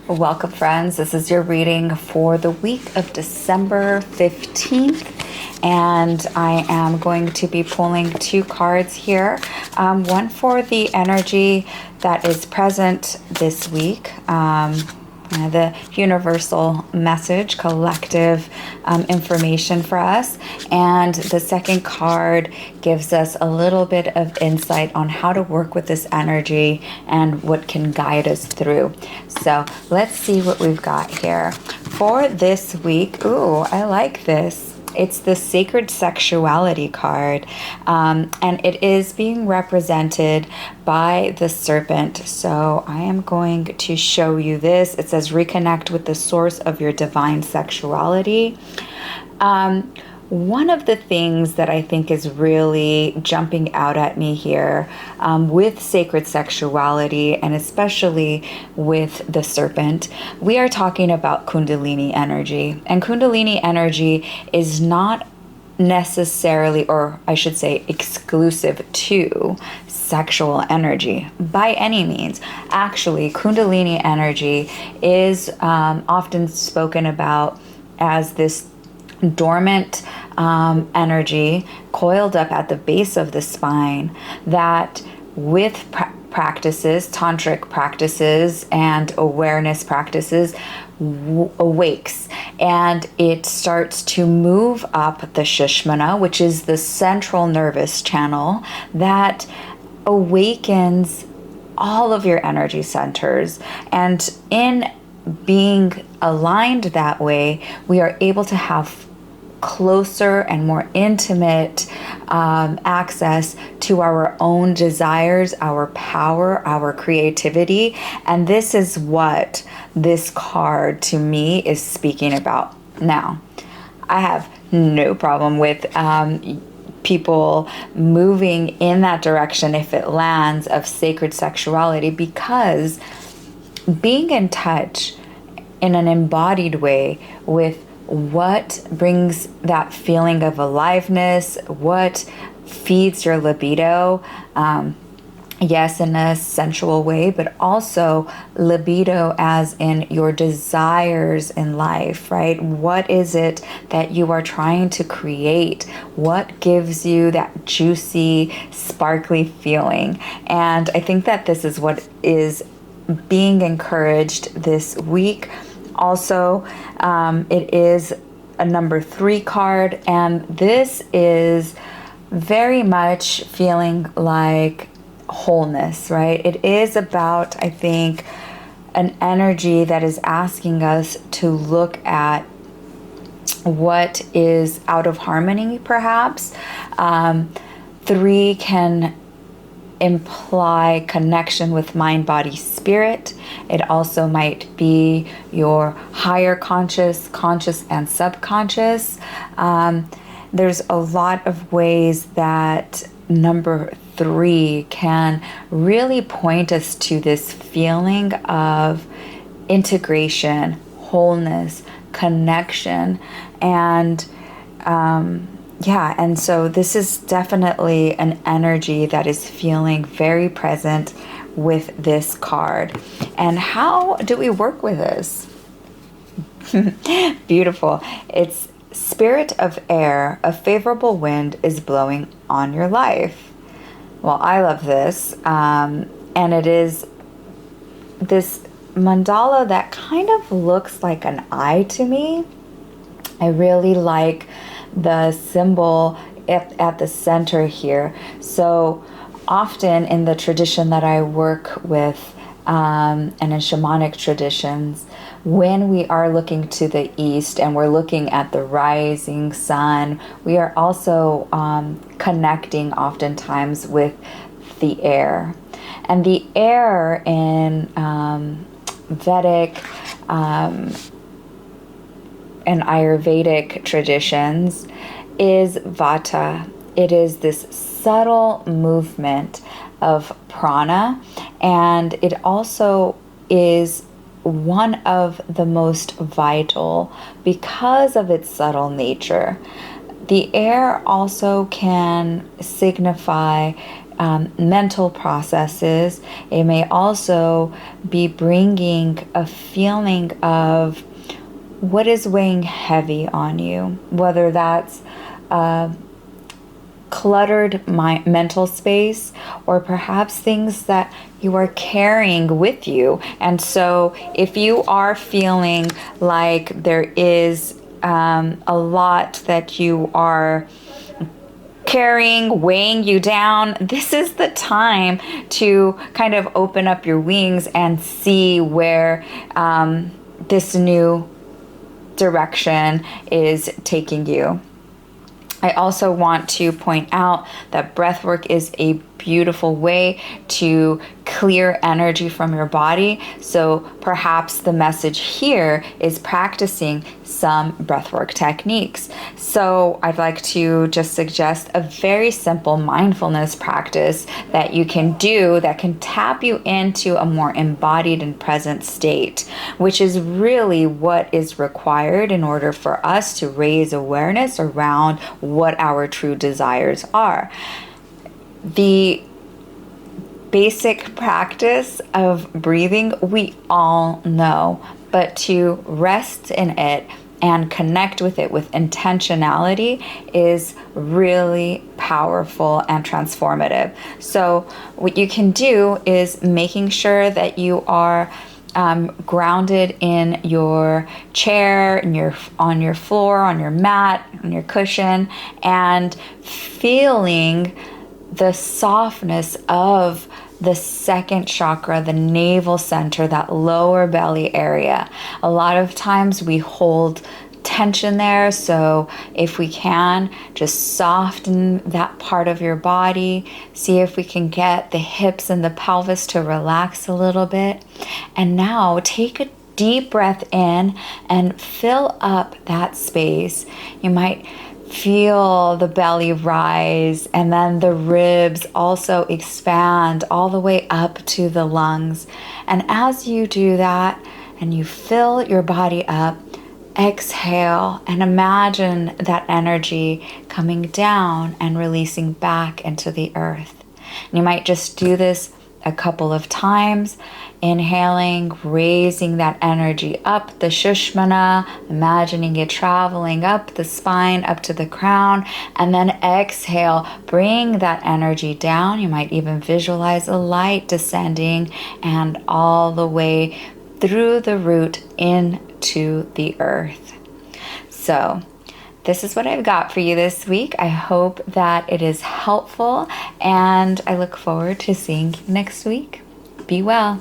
Welcome, friends. This is your reading for the week of December 15th. And I am going to be pulling two cards here. One for the energy that is present this week. The universal message, collective information for us. And the second card gives us a little bit of insight on how to work with this energy and what can guide us through. So let's see what we've got here. For this week, ooh, I like this. It's the Sacred Sexuality card, and it is being represented by the serpent. So I am going to show you this. It says, reconnect with the source of your divine sexuality. One of the things that I think is really jumping out at me here with sacred sexuality, and especially with the serpent, we are talking about Kundalini energy. And Kundalini energy is not necessarily, or I should say, exclusive to sexual energy by any means. Actually, Kundalini energy is often spoken about as this dormant energy coiled up at the base of the spine that with practices, tantric practices and awareness practices, awakes, and it starts to move up the Sushumna, which is the central nervous channel that awakens all of your energy centers. And in being aligned that way, we are able to have closer and more intimate access to our own desires, our power, our creativity. And this is what this card to me is speaking about. Now, I have no problem with people moving in that direction if it lands of sacred sexuality, because being in touch in an embodied way with what brings that feeling of aliveness, what feeds your libido, yes, in a sensual way, but also libido as in your desires in life, right? What is it that you are trying to create? What gives you that juicy, sparkly feeling? And I think that this is what is being encouraged this week. Also, it is a number 3 card, and this is very much feeling like wholeness, right? It is about, I think, an energy that is asking us to look at what is out of harmony, perhaps. 3 can imply connection with mind, body, spirit. It also might be your higher conscious, conscious, and subconscious. There's a lot of ways that number 3 can really point us to this feeling of integration, wholeness, connection, and and so this is definitely an energy that is feeling very present with this card. And how do we work with this? Beautiful. It's spirit of air, a favorable wind is blowing on your life. Well, I love this. And it is this mandala that kind of looks like an eye to me. I really like the symbol at the center here. So often in the tradition that I work with, and in shamanic traditions, when we are looking to the east and we're looking at the rising sun, we are also connecting oftentimes with the air. And the air in Vedic and Ayurvedic traditions is vata. It is this subtle movement of prana, and it also is one of the most vital because of its subtle nature. The air also can signify mental processes. It may also be bringing a feeling of what is weighing heavy on you, whether that's cluttered mental space, or perhaps things that you are carrying with you. And so if you are feeling like there is a lot that you are carrying, weighing you down, this is the time to kind of open up your wings and see where this new direction is taking you. I also want to point out that breathwork is a beautiful way to clear energy from your body. So perhaps the message here is practicing some breathwork techniques. So I'd like to just suggest a very simple mindfulness practice that you can do that can tap you into a more embodied and present state, which is really what is required in order for us to raise awareness around what our true desires are. The basic practice of breathing, we all know, but to rest in it and connect with it with intentionality is really powerful and transformative. So what you can do is making sure that you are grounded in your chair, on your floor, on your mat, on your cushion, and feeling the softness of the second chakra, the navel center, that lower belly area. A lot of times we hold tension there, so if we can, just soften that part of your body. See if we can get the hips and the pelvis to relax a little bit. And now take a deep breath in and fill up that space. You might feel the belly rise, and then the ribs also expand all the way up to the lungs. And as you do that and you fill your body up, exhale and imagine that energy coming down and releasing back into the earth. And you might just do this a couple of times, inhaling, raising that energy up the Shushmana, imagining it traveling up the spine, up to the crown, and then exhale, bring that energy down. You might even visualize a light descending and all the way through the root into the earth. So this is what I've got for you this week. I hope that it is helpful, and I look forward to seeing you next week. Be well.